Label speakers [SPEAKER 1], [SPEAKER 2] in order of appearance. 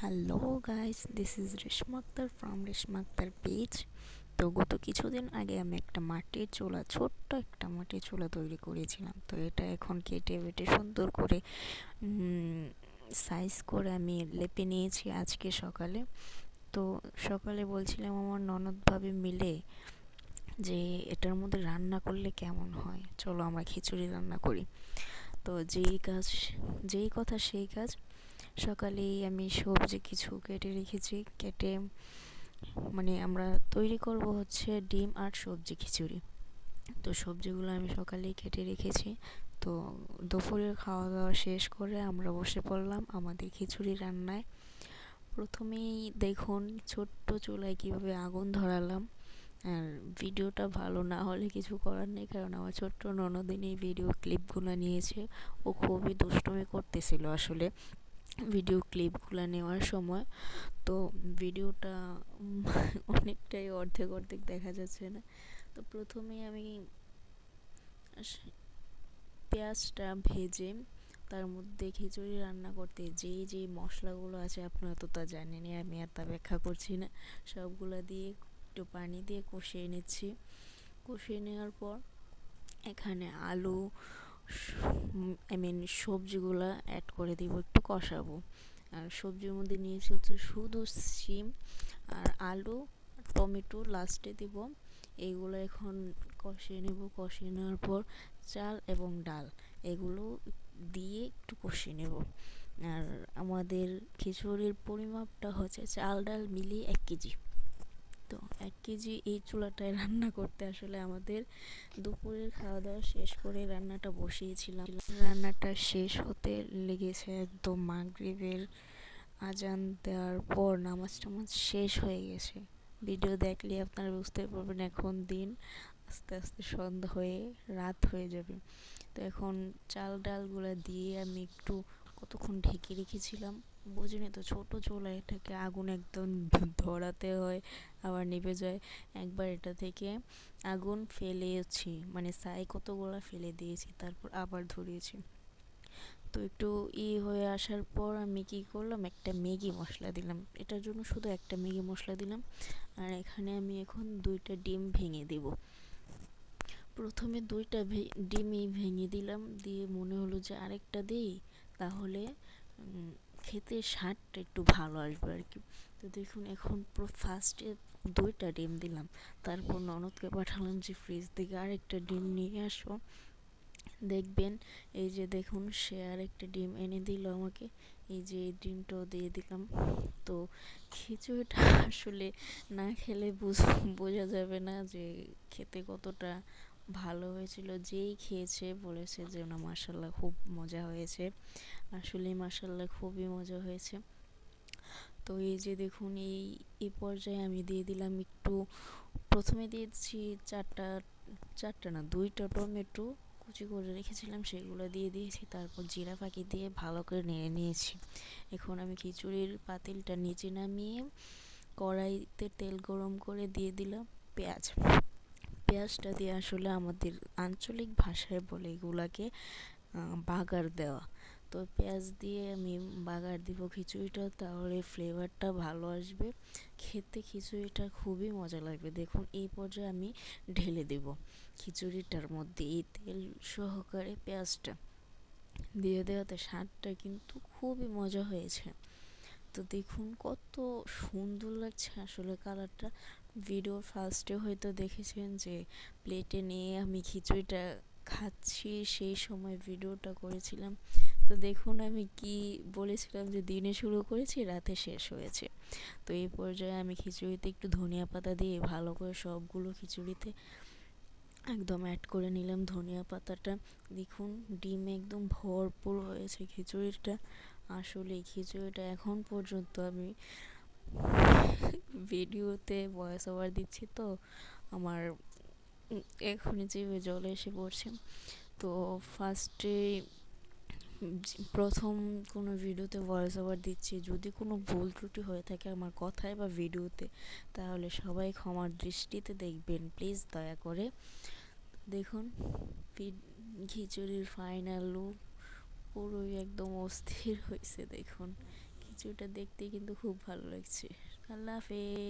[SPEAKER 1] Hello guys, this is Reshma Akter from Reshma Akter page. তো গত কিছুদিন আগে আমি একটা মাটির চুলা, ছোট্ট একটা মাটির চুলা তৈরি করেছিলাম। তো এটা এখন কেটে বেটে সুন্দর করে সাইজ করে আমি লেপে নিয়েছি আজকে সকালে। তো সকালে বলছিলাম আমার ননদ ভাবি মিলে যে এটার মধ্যে রান্না করলে কেমন হয়, চলো আমরা খিচুড়ি রান্না করি। তো যেই কথা সেই কাজ। সকালেই আমি সবজি কিছু কেটে রেখেছি। আমরা তৈরি করব হচ্ছে ডিম আর সবজি খিচুড়ি। তো সবজিগুলো আমি সকালেই কেটে রেখেছি। তো দুপুরের খাওয়া দাওয়া শেষ করে আমরা বসে পড়লাম আমাদের খিচুড়ি রান্নায়। প্রথমেই দেখুন ছোট্ট চুলায় কীভাবে আগুন ধরালাম। আর ভিডিওটা ভালো না হলে কিছু করার নেই, কারণ আমার ছোট্ট ননদিনী ভিডিও ক্লিপগুলো নিয়েছে। ও খুবই দুষ্টুমি করতেছিল আসলে ভিডিও ক্লিপগুলো নেওয়ার সময়। তো ভিডিওটা অনেকটাই অর্ধেক অর্ধেক দেখা যাচ্ছে না। তো প্রথমে আমি পেঁয়াজটা ভেজে তার মধ্যে খিচুড়ি রান্না করতে যেই মশলাগুলো আছে আপনারা তো তা জানেনই, আমি আর তা ব্যাখ্যা করছি না। সবগুলো দিয়ে একটু পানি দিয়ে কষিয়ে নিচ্ছি। কষিয়ে নেওয়ার পর এখানে আলু সবজিগুলো অ্যাড করে দিব, একটু কষাবো। আর সবজির মধ্যে নিয়েছি হচ্ছে শুধু শিম আর আলু, টমেটো লাস্টে দিব। এইগুলো এখন কষিয়ে নেব। কষিয়ে নেওয়ার পর চাল এবং ডাল এগুলো দিয়ে একটু কষিয়ে নেব। আর আমাদের খিচুড়ির পরিমাপটা হচ্ছে চাল ডাল মিলিয়ে 1 কেজি। তো 1 কেজি এই চুলাটায় রান্না করতে আসলে আমাদের দুপুরের খাওয়া দাওয়া শেষ করে রান্নাটা বসিয়েছিলাম। রান্নাটা শেষ হতে লেগেছে একদম মাগরিবের আজান দেওয়ার পর, নামাজ টামাজ শেষ হয়ে গেছে। ভিডিও দেখলে আপনারা বুঝতে পারবেন এখন দিন আস্তে আস্তে সন্ধ্যা হয়ে রাত হয়ে যাবে। তো এখন চাল ডালগুলো দিয়ে আমি একটু কতক্ষণ ঢেকে রেখেছিলাম। বুঝিনি তো, ছোট চুলা, এটাকে আগুন একদম ধরাতে হয়, আবার নিভে যায়। একবার এটা থেকে আগুন ফেলেছি, ছাই কতগুলো ফেলে দিয়েছি, তারপর আবার ধরিয়েছি। তো একটু হয়ে আসার পর আমি কি করলাম, একটা ম্যাগি মশলা দিলাম। এটার জন্য শুধু একটা ম্যাগি মশলা দিলাম। আর এখানে আমি এখন 2টা ডিম ভেঙে দেব। প্রথমে 2টা ডিমই ভেঙে দিলাম, দিয়ে মনে হলো যে আরেকটা দিই, তাহলে খেতে স্বাদটা একটু ভালো আসবে আর কি। তো দেখুন এখন ফার্স্টে 2টা ডিম দিলাম, তারপর ননদকে পাঠালাম যে ফ্রিজ থেকে আরেকটা ডিম নিয়ে আসো। দেখবেন এই যে দেখুন সে আরেকটা ডিম এনে দিল আমাকে। এই যে এই ডিমটাও দিয়ে দিলাম। তো খিচুড়িটা আসলে না খেলে বোঝা যাবে না যে খেতে কতটা ভালো হয়েছিল। যেই খেয়েছে বলেছে যে না মাশাল্লাহ খুব মজা হয়েছে। আসলে মাশাল্লাহ খুবই মজা হয়েছে। তো এই যে দেখুন এই পর্যায়ে আমি দিয়ে দিলাম একটু, প্রথমে দিয়েছি চারটা না 2টা টমেটো কুচি করে রেখেছিলাম, সেগুলো দিয়ে দিয়েছি। তারপর জিরা ফাঁকি দিয়ে ভালো করে নেড়ে নিয়েছি। এখন আমি খিচুড়ির পাতিলটা নিচে নামিয়ে কড়াইতে তেল গরম করে দিয়ে দিলাম পেঁয়াজ। পেঁয়াজটা দিয়ে আসলে আমাদের আঞ্চলিক ভাষায় বলে এগুলাকে বাগার দেওয়া। তো পেঁয়াজ দিয়ে আমি বাগার দিব খিচুড়িটা, তাহলে ফ্লেভারটা ভালো আসবে, খেতে খিচুড়িটা খুবই মজা লাগবে। দেখুন এই পর্যায়ে আমি ঢেলে দেব খিচুড়িটার মধ্যে এই তেল সহকারে পেঁয়াজটা দিয়ে দেওয়াতে স্বাদটা কিন্তু খুবই মজা হয়েছে। তো দেখুন কত সুন্দর লাগছে আসলে কালারটা। ভিডিওর ফার্স্টে হয়তো দেখেছেন যে প্লেটে নিয়ে আমি খিচুড়িটা খাচ্ছি, সেই সময় ভিডিওটা করেছিলাম। তো দেখুন আমি কি বলেছিলাম যে দিনে শুরু করেছি রাতে শেষ হয়েছে। তো এই পর্যায়ে আমি খিচুড়িতে একটু ধনিয়া পাতা দিয়ে ভালো করে সবগুলো খিচুড়িতে একদম অ্যাড করে নিলাম ধনিয়া পাতাটা। দেখুন ডিম একদম ভরপুর হয়েছে খিচুড়িটা। আসলে খিচুড়িটা এখন পর্যন্ত আমি ভিডিওতে ভয়েস ওভার দিচ্ছি, তো আমার এখনই জিভে জল এসে পড়ছে। তো ফার্স্টে প্রথম কোনো ভিডিওতে ভয়েস ওভার দিচ্ছি, যদি কোনো ভুল ত্রুটি হয়ে থাকে আমার কথায় বা ভিডিওতে, তাহলে সবাই ক্ষমার দৃষ্টিতে দেখবেন প্লিজ, দয়া করে। দেখুন খিচুড়ির ফাইনাল লুক পুরোই একদম অস্থির হয়েছে। দেখুন ওটা দেখতে কিন্তু খুব ভালো লাগছে। আল্লাহ হাফেজ।